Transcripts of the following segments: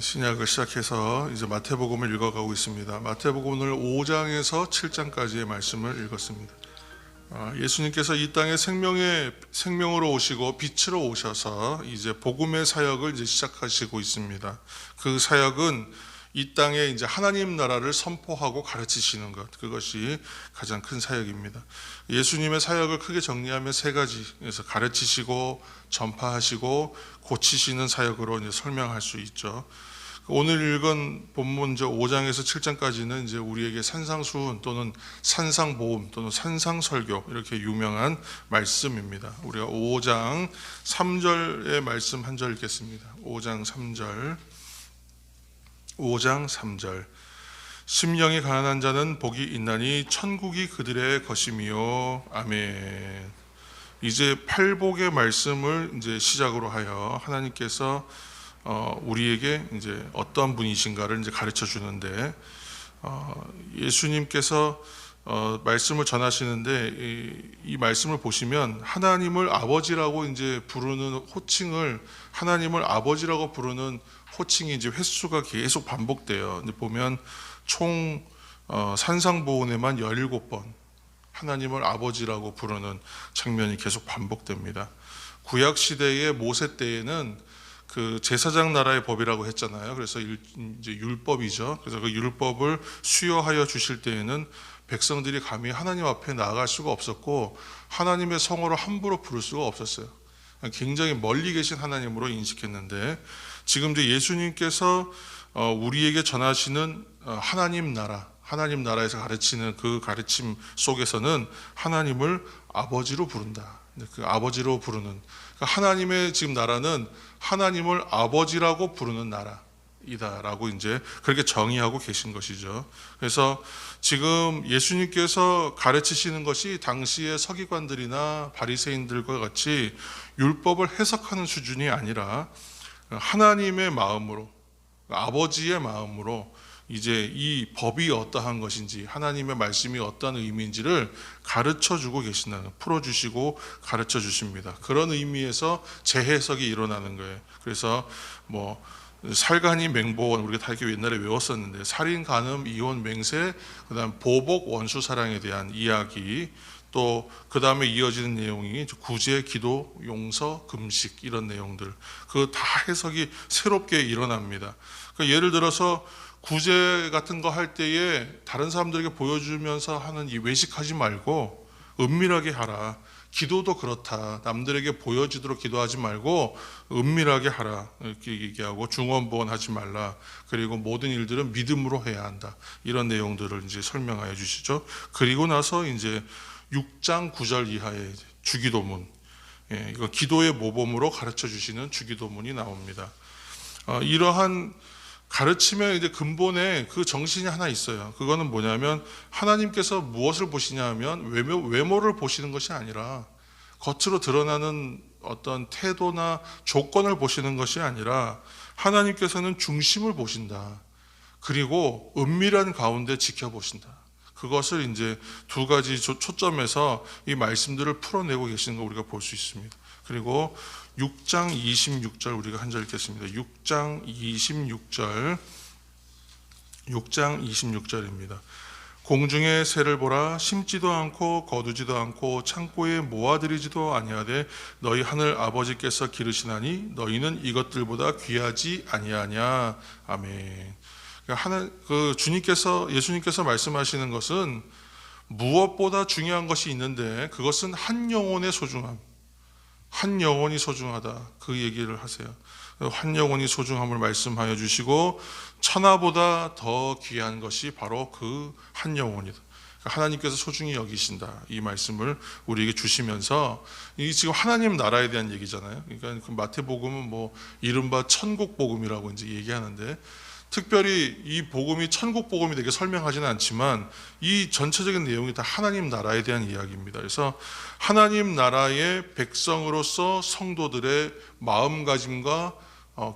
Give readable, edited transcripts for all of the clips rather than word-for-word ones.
신약을 시작해서 이제 마태복음을 읽어가고 있습니다. 마태복음을 5장에서 7장까지의 말씀을 읽었습니다. 예수님께서 이 땅에 생명으로 오시고 빛으로 오셔서 이제 복음의 사역을 이제 시작하시고 있습니다. 그 사역은 이 땅에 이제 하나님 나라를 선포하고 가르치시는 것, 그것이 가장 큰 사역입니다. 예수님의 사역을 크게 정리하면 세 가지에서 가르치시고 전파하시고 고치시는 사역으로 이제 설명할 수 있죠. 오늘 읽은 본문 5장에서 7장까지는 이제 우리에게 산상수훈 또는 산상보험 또는 산상설교 이렇게 유명한 말씀입니다. 우리가 5장 3절의 말씀 한 절 읽겠습니다. 5장 3절 심령이 가난한 자는 복이 있나니 천국이 그들의 것이미요. 아멘. 이제 팔복의 말씀을 이제 시작으로 하여 하나님께서 우리에게 이제 어떤 분이신가를 이제 가르쳐 주는데, 예수님께서 말씀을 전하시는데 이 말씀을 보시면 하나님을 아버지라고 이제 부르는 호칭을, 하나님을 아버지라고 부르는 호칭이 이제 횟수가 계속 반복돼요. 근데 보면 총 산상보훈에만 17번 하나님을 아버지라고 부르는 장면이 계속 반복됩니다. 구약 시대의 모세 때에는 그 제사장 나라의 법이라고 했잖아요. 그래서 이제 율법이죠. 그래서 그 율법을 수여하여 주실 때에는 백성들이 감히 하나님 앞에 나아갈 수가 없었고 하나님의 성호를 함부로 부를 수가 없었어요. 굉장히 멀리 계신 하나님으로 인식했는데, 지금 이제 예수님께서 우리에게 전하시는 하나님 나라에서 가르치는 그 가르침 속에서는 하나님을 아버지로 부른다. 그 아버지로 부르는, 그러니까 하나님의 지금 나라는 하나님을 아버지라고 부르는 나라이다라고 이제 그렇게 정의하고 계신 것이죠. 그래서 지금 예수님께서 가르치시는 것이 당시의 서기관들이나 바리새인들과 같이 율법을 해석하는 수준이 아니라 하나님의 마음으로, 아버지의 마음으로 이제 이 법이 어떠한 것인지, 하나님의 말씀이 어떤 의미인지를 가르쳐주고 계신다는, 풀어주시고 가르쳐 주십니다. 그런 의미에서 재해석이 일어나는 거예요. 그래서 살간이 맹보원, 우리가 다 이렇게 옛날에 외웠었는데, 살인, 간음, 이혼, 맹세, 그다음 보복, 원수, 사랑에 대한 이야기, 또 그 다음에 이어지는 내용이 구제, 기도, 용서, 금식, 이런 내용들, 그 다 해석이 새롭게 일어납니다. 그러니까 예를 들어서 구제 같은 거 할 때에 다른 사람들에게 보여주면서 하는 이 외식하지 말고 은밀하게 하라. 기도도 그렇다. 남들에게 보여지도록 기도하지 말고 은밀하게 하라. 이렇게 얘기하고, 중언부언하지 말라. 그리고 모든 일들은 믿음으로 해야 한다. 이런 내용들을 이제 설명하여 주시죠. 그리고 나서 이제 6장 9절 이하의 주기도문, 이거 기도의 모범으로 가르쳐 주시는 주기도문이 나옵니다. 이러한 가르침의 이제 근본에 그 정신이 하나 있어요. 그거는 뭐냐면, 하나님께서 무엇을 보시냐 하면 외모를 보시는 것이 아니라, 겉으로 드러나는 어떤 태도나 조건을 보시는 것이 아니라, 하나님께서는 중심을 보신다. 그리고 은밀한 가운데 지켜보신다. 그것을 이제 두 가지 초점에서 이 말씀들을 풀어내고 계시는 거 우리가 볼 수 있습니다. 그리고 6장 26절 우리가 한 절 읽겠습니다. 6장 26절입니다. 공중의 새를 보라. 심지도 않고 거두지도 않고 창고에 모아들이지도 아니하되 너희 하늘 아버지께서 기르시나니 너희는 이것들보다 귀하지 아니하냐. 아멘. 예수님께서 말씀하시는 것은 무엇보다 중요한 것이 있는데, 그것은 한 영혼의 소중함, 한 영혼이 소중하다, 그 얘기를 하세요. 한 영혼이 소중함을 말씀하여 주시고, 천하보다 더 귀한 것이 바로 그 한 영혼이다. 하나님께서 소중히 여기신다, 이 말씀을 우리에게 주시면서, 이 지금 하나님 나라에 대한 얘기잖아요. 그러니까 그 마태복음은 이른바 천국 복음이라고 이제 얘기하는데, 특별히 이 복음이 천국 복음이 되게 설명하지는 않지만 이 전체적인 내용이 다 하나님 나라에 대한 이야기입니다. 그래서 하나님 나라의 백성으로서 성도들의 마음가짐과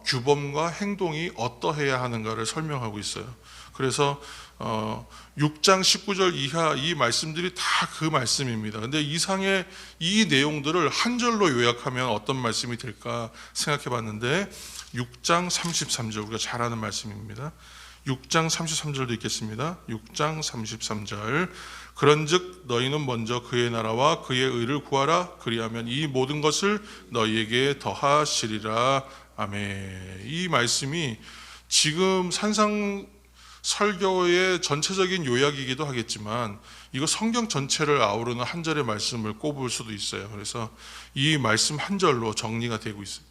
규범과 행동이 어떠해야 하는가를 설명하고 있어요. 그래서 6장 19절 이하 이 말씀들이 다 그 말씀입니다. 근데 이상의 이 내용들을 한 절로 요약하면 어떤 말씀이 될까 생각해 봤는데 6장 33절, 우리가 잘 아는 말씀입니다. 6장 33절도 읽겠습니다. 6장 33절. 그런즉 너희는 먼저 그의 나라와 그의 의를 구하라. 그리하면 이 모든 것을 너희에게 더하시리라. 아멘. 이 말씀이 지금 산상 설교의 전체적인 요약이기도 하겠지만 이거 성경 전체를 아우르는 한 절의 말씀을 꼽을 수도 있어요. 그래서 이 말씀 한 절로 정리가 되고 있어요.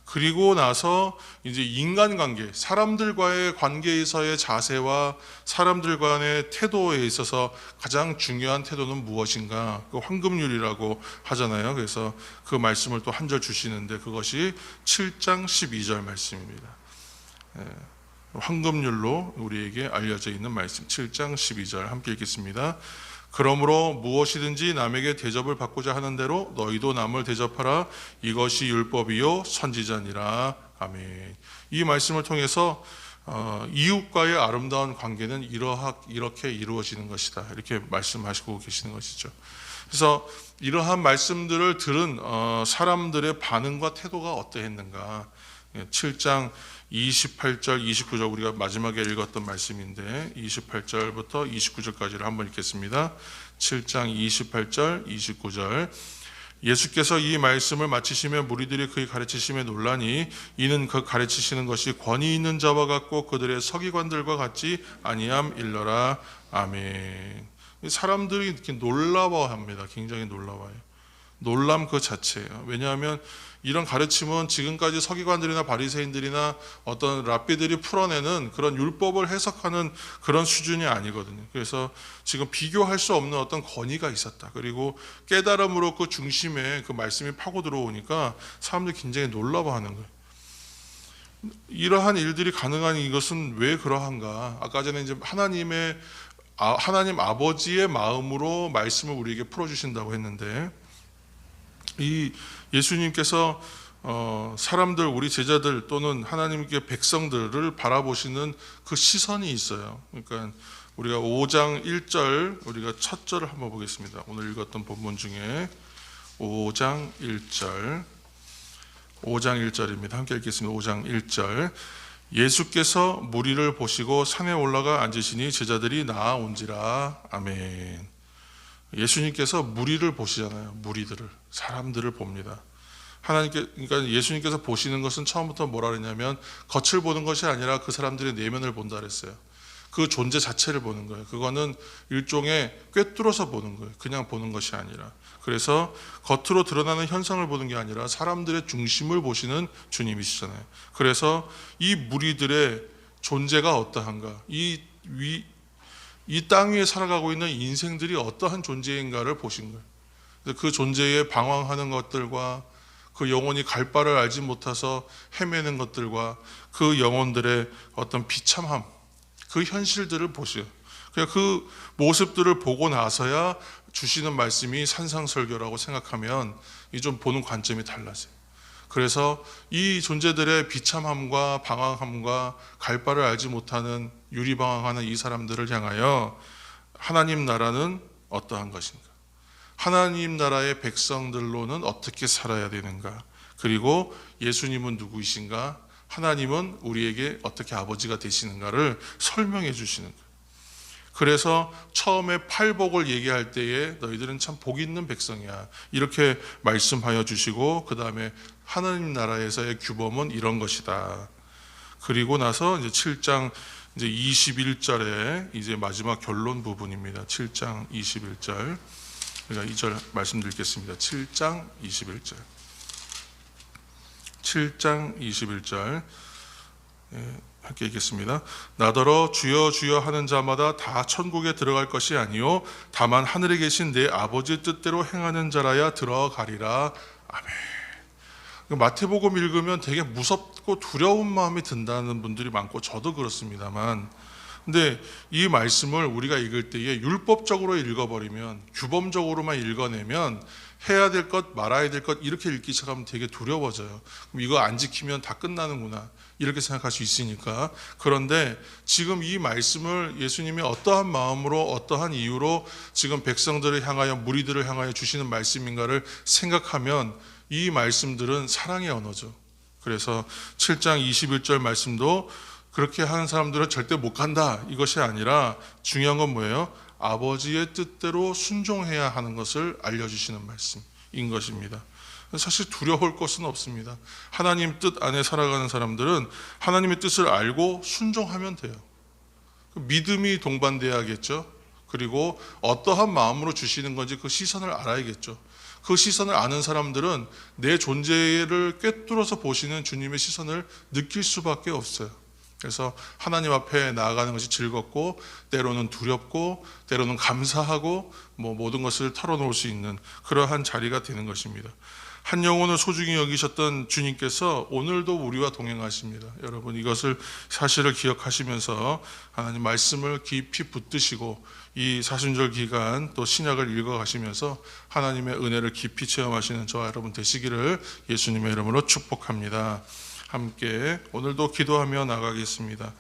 그리고 나서 이제 인간관계, 사람들과의 관계에서의 자세와 사람들 간의 태도에 있어서 가장 중요한 태도는 무엇인가? 그 황금률이라고 하잖아요. 그래서 그 말씀을 또 한 절 주시는데 그것이 7장 12절 말씀입니다. 황금률로 우리에게 알려져 있는 말씀 7장 12절 함께 읽겠습니다. 그러므로 무엇이든지 남에게 대접을 받고자 하는 대로 너희도 남을 대접하라. 이것이 율법이요 선지자니라. 아멘. 이 말씀을 통해서 이웃과의 아름다운 관계는 이렇게 이루어지는 것이다. 이렇게 말씀하시고 계시는 것이죠. 그래서 이러한 말씀들을 들은 사람들의 반응과 태도가 어떠했는가. 7장 28절, 29절 우리가 마지막에 읽었던 말씀인데 28절부터 29절까지를 한번 읽겠습니다. 7장 28절, 29절. 예수께서 이 말씀을 마치시며 무리들이 그의 가르치심에 놀라니 이는 그 가르치시는 것이 권위 있는 자와 같고 그들의 서기관들과 같지 아니함 일러라. 아멘. 사람들이 이렇게 놀라워합니다. 굉장히 놀라워요. 놀람 그 자체예요. 왜냐하면 이런 가르침은 지금까지 서기관들이나 바리새인들이나 어떤 랍비들이 풀어내는 그런 율법을 해석하는 그런 수준이 아니거든요. 그래서 지금 비교할 수 없는 어떤 권위가 있었다. 그리고 깨달음으로 그 중심에 그 말씀이 파고 들어오니까 사람들이 굉장히 놀라워하는 거예요. 이러한 일들이 가능한 이것은 왜 그러한가? 아까 전에 이제 하나님 아버지의 마음으로 말씀을 우리에게 풀어주신다고 했는데 이 예수님께서 사람들, 우리 제자들 또는 하나님께 백성들을 바라보시는 그 시선이 있어요. 그러니까 우리가 5장 1절 우리가 첫 절을 한번 보겠습니다. 오늘 읽었던 본문 중에 5장 1절 5장 1절입니다. 함께 읽겠습니다. 5장 1절. 예수께서 무리를 보시고 산에 올라가 앉으시니 제자들이 나아온지라. 아멘. 예수님께서 무리를 보시잖아요. 무리들을, 사람들을 봅니다. 그러니까 예수님께서 보시는 것은 처음부터 뭐라 그랬냐면 겉을 보는 것이 아니라 그 사람들의 내면을 본다 그랬어요. 그 존재 자체를 보는 거예요. 그거는 일종의 꿰뚫어서 보는 거예요. 그냥 보는 것이 아니라. 그래서 겉으로 드러나는 현상을 보는 게 아니라 사람들의 중심을 보시는 주님이시잖아요. 그래서 이 무리들의 존재가 어떠한가, 이 땅 위에 살아가고 있는 인생들이 어떠한 존재인가를 보신 거예요. 그 존재에 방황하는 것들과 그 영혼이 갈 바를 알지 못해서 헤매는 것들과 그 영혼들의 어떤 비참함, 그 현실들을 보시요. 그냥 그 모습들을 보고 나서야 주시는 말씀이 산상설교라고 생각하면 이 좀 보는 관점이 달라져요. 그래서 이 존재들의 비참함과 방황함과 갈 바를 알지 못하는 유리방황하는 이 사람들을 향하여 하나님 나라는 어떠한 것인가? 하나님 나라의 백성들로는 어떻게 살아야 되는가? 그리고 예수님은 누구이신가? 하나님은 우리에게 어떻게 아버지가 되시는가를 설명해 주시는 거예요. 그래서 처음에 팔복을 얘기할 때에 너희들은 참 복 있는 백성이야 이렇게 말씀하여 주시고, 그 다음에 하나님 나라에서의 규범은 이런 것이다. 그리고 나서 이제 7장 이제 21절에 이제 마지막 결론 부분입니다. 7장 21절. 제가 2절 말씀드리겠습니다. 7장 21절. 7장 21절. 함께 읽겠습니다. 나더러 주여 주여 하는 자마다 다 천국에 들어갈 것이 아니요 다만 하늘에 계신 내 아버지의 뜻대로 행하는 자라야 들어가리라. 아멘. 마태복음 읽으면 되게 무섭고 두려운 마음이 든다는 분들이 많고 저도 그렇습니다만 근데 이 말씀을 우리가 읽을 때에 율법적으로 읽어버리면, 규범적으로만 읽어내면 해야 될 것, 말아야 될 것 이렇게 읽기 시작하면 되게 두려워져요. 그럼 이거 안 지키면 다 끝나는구나 이렇게 생각할 수 있으니까. 그런데 지금 이 말씀을 예수님이 어떠한 마음으로 어떠한 이유로 지금 백성들을 향하여, 무리들을 향하여 주시는 말씀인가를 생각하면 이 말씀들은 사랑의 언어죠. 그래서 7장 21절 말씀도 그렇게 하는 사람들은 절대 못 간다 이것이 아니라 중요한 건 뭐예요? 아버지의 뜻대로 순종해야 하는 것을 알려주시는 말씀인 것입니다. 사실 두려울 것은 없습니다. 하나님 뜻 안에 살아가는 사람들은 하나님의 뜻을 알고 순종하면 돼요. 믿음이 동반돼야겠죠. 그리고 어떠한 마음으로 주시는 건지 그 시선을 알아야겠죠. 그 시선을 아는 사람들은 내 존재를 꿰뚫어서 보시는 주님의 시선을 느낄 수밖에 없어요. 그래서 하나님 앞에 나아가는 것이 즐겁고, 때로는 두렵고, 때로는 감사하고, 모든 것을 털어놓을 수 있는 그러한 자리가 되는 것입니다. 한 영혼을 소중히 여기셨던 주님께서 오늘도 우리와 동행하십니다. 여러분, 이것을 사실을 기억하시면서 하나님 말씀을 깊이 붙드시고 이 사순절 기간 또 신약을 읽어가시면서 하나님의 은혜를 깊이 체험하시는 저와 여러분 되시기를 예수님의 이름으로 축복합니다. 함께 오늘도 기도하며 나가겠습니다.